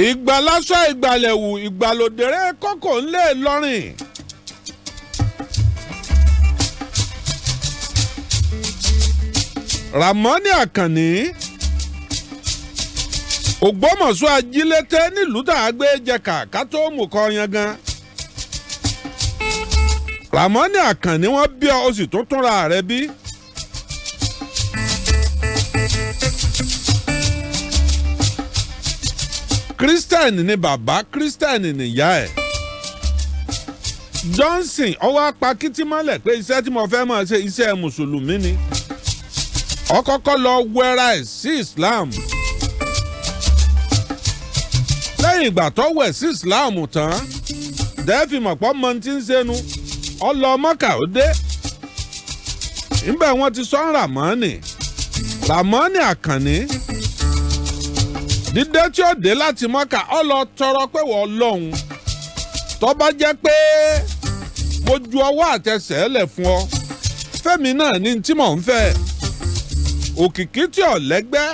ìgbàlásọ ìgbàlẹ̀wù ìgbàlódéré kókò ńlẹ̀ lọ́rìn. Ramoni Àkànní Ògbómọ̀ṣọ́ ajílété nílùú tá a gbé jẹ̀ka ká tó mú kọ yangan. Ramoni Àkànní wọ́n bí ọ sì tún túnra rẹ̀ bí. Kírísítẹ́nì ni bàbá, kírísítẹ́nì ni ìyá ẹ̀. Johnson ọwọ́ apá kìtìmọ́lẹ̀ pé iṣẹ́ tí mo fẹ́ máa ṣe iṣẹ́ mùsùlùmí ni. Ó kọ́kọ́ lọ wẹ́ra ẹ̀ sí Islam. Lẹ́yìn ìgbà tó wẹ̀ sí Islam tán dẹ́ẹ̀fì mọ̀pọ̀ mọ tí ń ṣẹnu ọlọ Mọ́kà ó dé. Níbẹ̀ wọ́n ti sọ Ramoni Àkànní. Dídé tí ó dé láti Mọ́kà ó lọ tọrọ pé wọ́n lọ́hùn. Tó bá jẹ́ pé mo ju ọwọ́ àtẹsẹ̀ lẹ̀ fún ọ. Fẹ́mi náà ní tí mò ń fẹ́. Òkìkí tí ò lẹ́gbẹ́.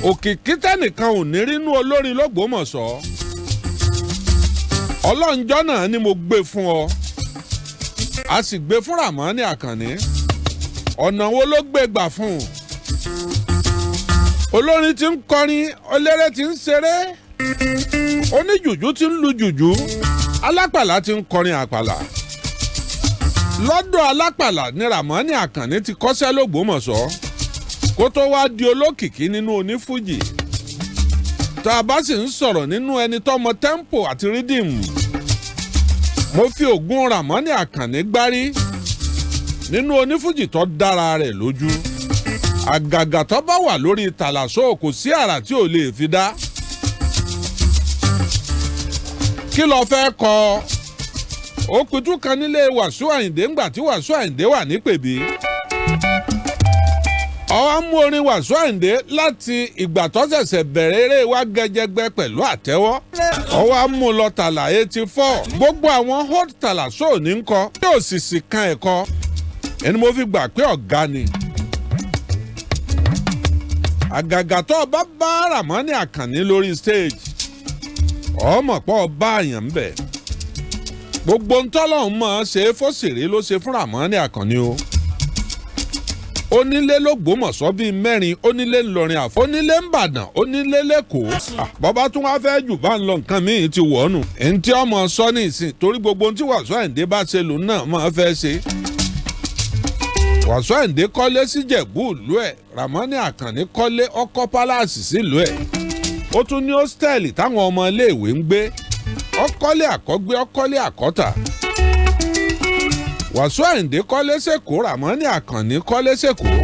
Òkìkí tẹ́nìkan ò ní rínú olórin l'Ógbómọ̀ṣọ́. Ọlọ́njọ́ náà ni mo gbé fún ọ. A sì gbé fún Ramoni Àkànní. Ọ̀nà wo ló gbé gbà fún un? Olórin tí ń kọrin, eléré tí ń ṣeré. Oníjùjú tí ń lu jùjú. Alápàlà tí ń kọrin àpàlà. Lọ́dọ̀ alápàlà ni Ramoni Àkànní ti kọ́ṣẹ́ l'Ógbómọ̀ṣọ́ kó tó wá di olókìkí nínú onífújì. Tá a bá sì ń sọ̀rọ̀ nínú ẹni tọ́mọ tempo àti rídìmù. Mo fi ògùn Ramoni Àkànní gbárí nínú onífújì tó dára rẹ̀ lójú. Àgàgà tó bá wà lórí tàlàsó kò sí àrà tí ò lè fi dá. Kí lo fẹ́ kọ? Ó pitú kan nílé Wàsíù Àyìndé ńgbà tí Wàsíù Àyìndé wà ní Pèbí. Ó wá mú orin Wàsíù Àyìndé láti ìgbà tó ṣẹ̀ṣẹ̀ bẹ̀rẹ̀ eré wa gẹ́gẹ́gbẹ́ pẹ̀lú àtẹ́wọ́. Ó wá mú lọ tàlà 84. Gbogbo àwọn hot tàlàsó ní ń kọ. Tí ò sì sì kan ẹ̀kọ́. Ẹni mo fi gbà pé ọ̀gá ni. Àgàgà tó bá bá Ramoni Àkànní lórí stage. Ó mọ̀ pọ̀ bá àyàn ń bẹ̀. Gbogbo ntọ́lọ́hún mọ̀ ṣe fóṣèré ló ṣe fún Ramoni Àkànní o. Onílé l'Ógbómọ̀ṣọ́ bíi 4, onílé ńlọrin àfọ́, onílé ńbàdàn, onílé lẹ́kọ̀ọ́. Bọ́bá tún wá fẹ́ jù bá ń lọ nǹkan míì ti wọ̀ọ́nù. Ẹni tí ọmọ sọ ní ìsìn torí gbogbo ohun tí Wàsíù Àyìndé bá ṣe lòun náà máa fẹ́ ṣe. Wàsíù Àyìndé kọ́lé sí Jẹ̀bú ìlú ẹ̀, Ramoni Àkànní kọ́lé ọkọ̀ pálásì sílùú ẹ̀. Ó tún ní hóstẹ́ẹ̀lì táwọn ọmọ iléèwé ń gbé. Ọkọ́lé àkọ́gbé ọkọ́lé àkọ́tà. Wàsíù Àyìndé kọ́lé sẹ́kọ̀ọ́, Ramoni Àkànní kọ́lé sẹ́kọ̀ọ́.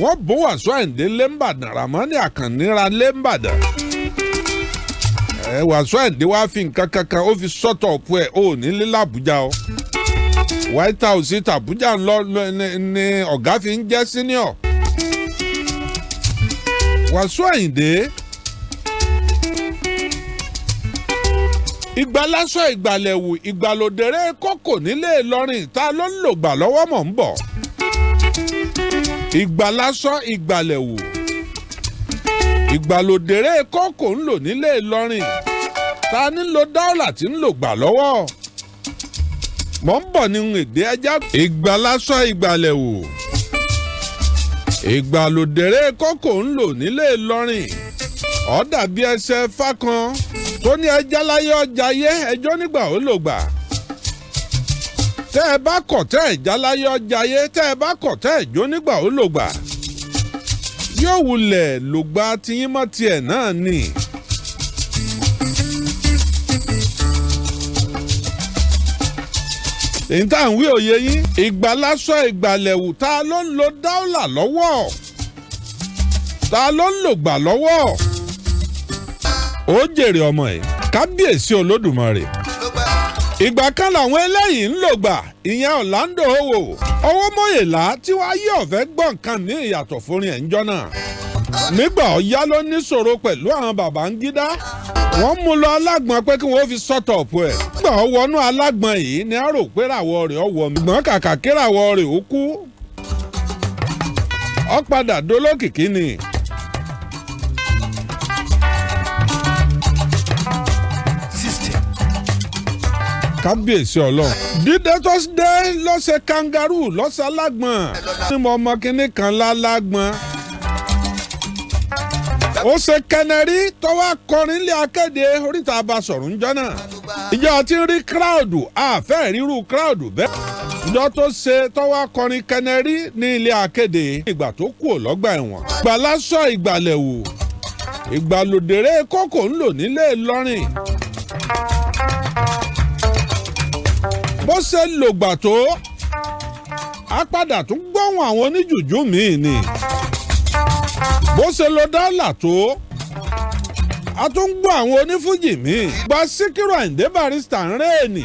Wọ́n bó Wàsíù Àyìndé lé ńbàdàn, Ramoni Àkànní ra lé ńbàdàn. Wàsíù Àyìndé wá fi nǹkan kankan ó fi sọ́tọ̀ ọ̀pọ̀ ẹ̀ ó ní lílá Àbújá o. White House tàbújá ńlọ ni ọ̀gá fi ń jẹ́ senior. Wàsíù Àyìndé ìgbàlásọ ìgbàlẹ̀wù ìgbàlódéré kókò nílé Ìlọrin ta ló ń lò gbà lọ́wọ́ mọ̀ ń bọ̀. Ìgbàlásọ ìgbàlẹ̀wù ìgbàlódéré kókò ń lò nílé Ìlọrin ta ní lo dáọ́là tí ń lò gbà lọ́wọ́. Mọ̀ ń bọ̀ ní èdè ẹja. Ìgbàlásọ ìgbàlẹ̀wù ìgbàlódéré kókò ń lò nílé Ìlọrin. Ó dàbí ẹsẹ̀ fákan tó ní ẹja láyé ọjà yé ẹjọ́ nígbà ó lò gbà. Tẹ́ ẹ bá kọ̀ tẹ́ ẹja láyé ọjà yé tẹ́ ẹ bá kọ̀ tẹ́ ẹjọ́ nígbà ó lò gbà. Yóò wulẹ̀ lògbà tiyín mọ́ tiẹ̀ náà ni. Èyí tá à ń wí òye yín. Ìgbàlásọ ìgbàlẹ̀wù ta ló ń lo dáọ́là lọ́wọ́? Ta ló ń lò gbà lọ́wọ́? Ó jèrè ọmọ ẹ̀. Kábíyèsí Olódùmarè. Ìgbà kan làwọn eléyìí ń lò gbà ìyẹn Orlando owó. Owó mọ̀yèlá tí wàá yí ọ̀fẹ́ gbọ́ nǹkan ní ìyàtọ̀ fúnrin ẹ̀ ń jọ́ náà. Nígbà ọ̀yá ló ní ṣòro pẹ̀lú àwọn Babangida. Wọ́n mú lọ alágbọ̀n pé kí wọ́n fi sọ́tọ̀ ọ̀pọ̀ ẹ̀. Nígbà ó wọnú alágbọ̀n yìí ni a rò pé ràwọ̀ rẹ̀ ọ̀wọ̀ mi. Gbọ̀n kàkà kí ràwọ̀ rẹ̀ ó kú. ó padà dolókìkí ni. kábíyèsí ọlọ́run. dídé tó dé lọ́sẹ̀ kangaroo lọ́sẹ̀ alágbọ̀n. ní mo ọmọ kínní kan lálágbọ̀n. ó ṣe kẹnẹrí tọwọ́ akọrin ilé akéde oríta abasọ̀rùn jọ́nà. ìjọ ti ń rí kíráùdù àfẹ́ ríru kíráùdù bẹ́ẹ̀. ìjọ tó ṣe tọwọ́ akọrin kẹnẹrí ní ilé akéde. ìgbà tó kú ò lọ́gbà ẹ̀wọ̀n. ìgbàlásọ ìgbàlẹ̀wò. ìgbàlódéré kókò ń lò nílé Ìlọrin. bó ṣe lògbà tó a padà tún gbóhùn àwọn oníjùjú míì ni bó ṣe lo dọ́là tó a tún gbọ́ àwọn onífújì míì gba Síkírù Àyìndé Barrister ń rẹ́ẹ̀nì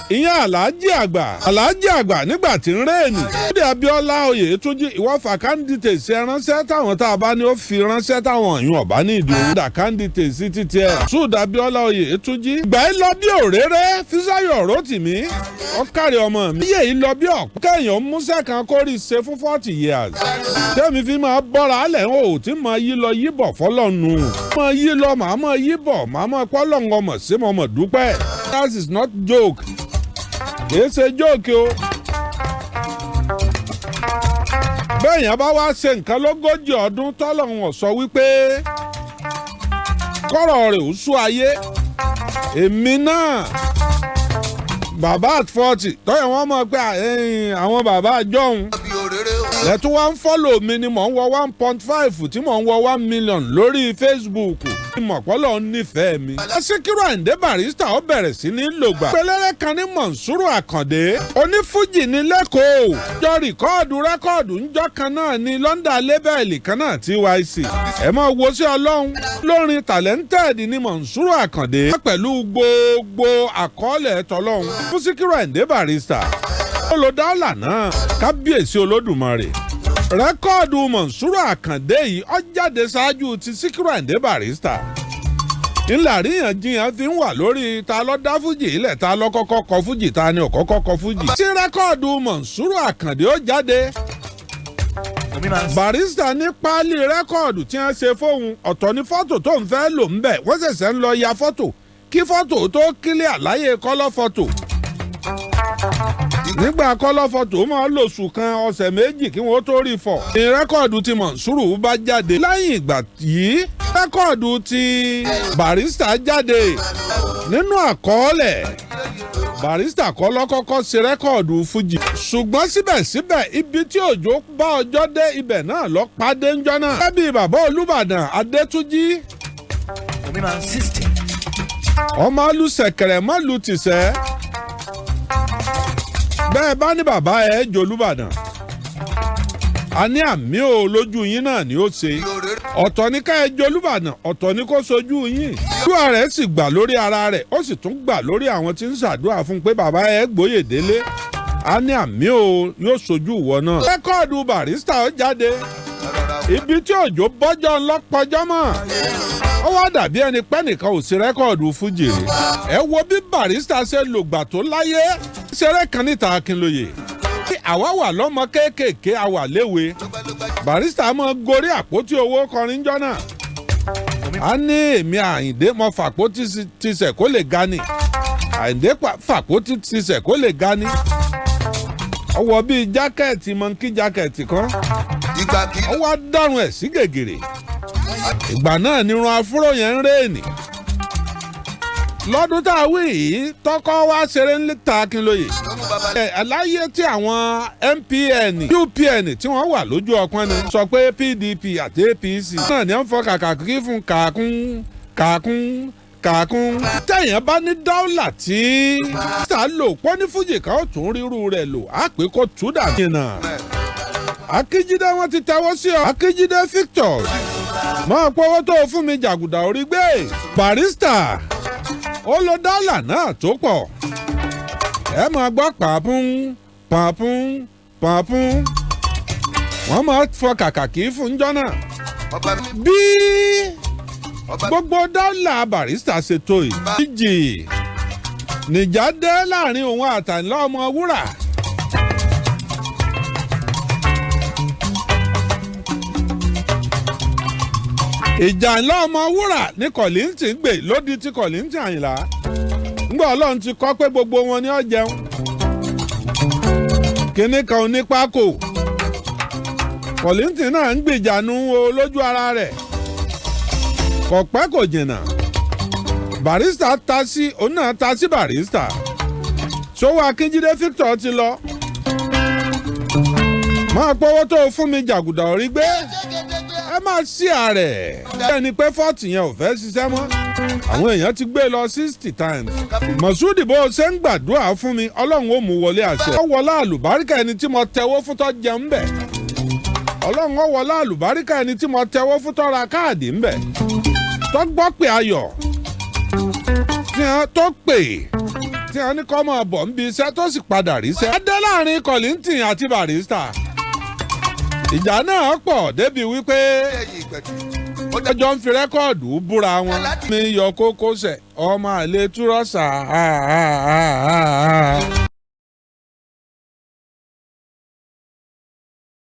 ìyẹn aláàjì àgbà nígbà tí ń rẹ́ẹ̀nì lóde Abíọ́lá Oyètúnjí ìwọ fà kándídéètì ṣe ránṣẹ́ táwọn tá a bá ní ó fi ránṣẹ́ táwọn ọ̀yún ọ̀bá ní ìdí òun dà kándídéètì títí ẹ̀ Sùúdù Abíọ́lá Oyètúnjí ìgbà yìí lọ bí òréré Físáyọ̀ Rótìmí ọkàrí ọmọ mi yé yìí lọ bí ọ̀pọ̀ kẹ́yìn músẹ́ kan kórìí ṣe fún 40 years tẹ́mi fi máa bọ́ra alẹ̀ ń hò tí máa yí lọ yíbọ̀ fọlọ́nu máa yí lọ màá máa yíbọ̀ màá máa pọ́lọ́ngọ mọ̀ sí mọ̀ mọ̀ dúpẹ́. that is not joke kìí ṣe joke o. bẹ́ẹ̀ yẹn bá wá ṣe nǹkan lógójì ọdún tọ́lọ́run sọ wípé kọ́rọ̀ rẹ̀ ò sú ayé èmi náà bàbá at 40 tọ́yẹ̀ wọ́n mọ̀ pé àwọn bàbá àjọhún lẹ́tún wá ń fọ́lò mi ni mò ń wọ 1.5 tí mò ń wọ 1 million lórí Facebook ìmọ̀pọ́lọ̀ nífẹ̀ẹ́ mi. Síkírù Àyìndé Barrister ó bẹ̀rẹ̀ sí ní lògbà. pẹlẹ́rẹ́ kan ní Mọ̀nsúrù Àkàndé onífújì ní lẹ́kọ̀ọ́ jọ rẹ́kọ̀dù ńjọ́ kan náà ní London lébẹ̀lì kan náà TYC. ẹ máa wo sí ọlọ́run lórin talented ní Mọ̀nsúrù Àkàndé pẹ̀lú gbogbo àkọọ́lẹ̀ tọlọ́run fún Síkírù Àyìndé Barrister. ó lo dọ́là náà kábíyèsí Olódùmarè. rẹ́kọ̀dù Mọ̀nsúrù Àkàndé yìí ó jáde ṣáájú ti Síkírù Àyìndé Barrister. ńlá àríyànjiyàn fi ń wà lórí ta ló dá fújì ilẹ̀ ta ló kọ́kọ́ kọ fújì ta ni ò kọ́kọ́ kọ fújì. tí rẹ́kọ̀dù Mọ̀nsúrù Àkàndé ó jáde Barrister ní páálí rẹ́kọ̀dù tí wọ́n ṣe fóun ọ̀tọ̀ ní fọ́tò tó ń fẹ́ lò ń bẹ̀ wọ́n ṣẹ̀ṣẹ̀ ń lọ ya fọ́tò kí fọ́tò tó kílẹ̀ àláyé kọ́lọ́ fọ́tò. nígbà kọ́lọ́ fọ́tò máa lòṣù kan ọ̀sẹ̀ méjì kí wọ́n tó rí fọ̀. ní rẹ́kọ̀dù tí Mọ̀nsúrù bá jáde lẹ́yìn ìgbà yìí rẹ́kọ̀dù tí Barrister jáde nínú àkọọ́lẹ̀ Barrister kọ́ ló kọ́kọ́ ṣe rẹ́kọ̀dù fújì. ṣùgbọ́n síbẹ̀síbẹ̀ ibi tí òjò bá ọjọ́ dé ibẹ̀ náà lọ pàdé ńjọ́ náà. gẹ́gẹ́ bí bàbá Olúbàdàn Adétúnjí ọmọ alùsẹ̀kẹ̀rẹ̀ mọ́lù tìṣẹ́ bẹ́ẹ̀ bá ní bàbá ẹ̀ jòlúbàdàn a ní àmì ò lójú yín náà ni ó ṣe ọ̀tọ̀ ní ká ẹ jòlúbàdàn ọ̀tọ̀ ní kó sojú yín àdúrà rẹ̀ sì gbà lórí ara rẹ̀ ó sì tún gbà lórí àwọn tí ń ṣàdúrà fún pé bàbá ẹ̀ gbóyè délé a ní àmì ò yóò sojú ìwọ náà. rẹ́kọ̀dù Barrister ó jáde ibi tí òjò bọ́jọ́ ńlọ́pọ̀jọ́ mọ́ ó wá dàbí ẹni pẹ́ nìkan ò sí rẹ́kọ̀dù fújì rí. ẹ wo bí Barrister ṣe lògbà tó láyé ṣeré kan níta Akínlóye. àwa wà lọ́mọ kéékèèké a wà léwe Barrister mọ gorí àpótí owó kọrin jọ náà. a ní èmi Àyìndé mọ fàpótí tisẹ̀ kó lè ga ni Àyìndé fàpótí tisẹ̀ kó lè ga ni. ọwọ́ bíi jákẹ́ẹ̀tì mọ́ńkì jákẹ́ẹ̀tì kan ó wá dárun ẹ̀ sí gègèrè. ìgbà náà nírun afúrò yẹn ń rèèní. lọ́dún tá a wí yìí tọkọ wá ṣeré níta Akínlóye. aláyé tí àwọn MPN UPN tí wọ́n wà lójú ọpọ́n ni sọ pé PDP àti APC náà ni wọ́n fọ kàkàkí fún kàkún. tẹ̀yìn bá ní dọ́là tí sà lò pọ́ ní fújì kan ó tún rírú rẹ̀ lò á pé kó tú dà nínà. Akíjídé wọn ti tẹ́wọ́ sí ọ. Akíjídé Victor máa pọ́wọ́ tó fún mi jàgùdà orí gbé. Barrister ó lo dọ́là náà tó pọ̀. ẹ máa gbọ́ pàápún. wọ́n máa fọ kàkàkí fún jọ́nà. bí gbogbo dọ́là Barrister ṣe tó yìí. ìjì nìjà dé láàrin òun àtàlọ́ ọmọ wúrà. ìjà ńlá ọmọ wúrà ní Kollington gbè lódì tí Kollington Àyìnlá ńgbà Ọlọ́run ti kọ́ pé gbogbo wọn ni ó jẹun kíní kan onípákò Kollington náà ń gbìjànú lójú ara rẹ̀ kò pẹ́ kò jìnnà Barrister òun náà ta sí Barrister Ṣòwò Akínjídé Victor ti lọ máa pọ́wọ́ tó fún mi jàgùdà orí gbé ẹ máa ṣí ààrẹ ẹni pé fọ́ọ̀tì yẹn ò fẹ́ ṣiṣẹ́ mọ́ àwọn èèyàn ti gbé lọ 60 times Mọ̀súdì bó ṣe ń gbàdúrà fún mi Ọlọ́run ó mú wọlé àṣẹ ó wọlá àlùbáríkà ẹni tí mo tẹwọ́ fún tó jẹun bẹ̀ Ọlọ́run ó wọlá àlùbáríkà ẹni tí mo tẹwọ́ fún tó ra káàdì ń bẹ̀ tó gbọ́ pé ayọ̀ tí wọ́n tó pè tí wọ́n ní kọ́ máa bọ̀ níbi iṣẹ́ tó sì padà ríṣẹ́. ẹ dé láàrin Kollington àti Barrister ìjà náà pọ̀ débi wípé ọjọ́ ń fi rẹ́kọ̀dù búra wọn ní yọ kókó sẹ̀ ọmọ àlè túrọ́sà.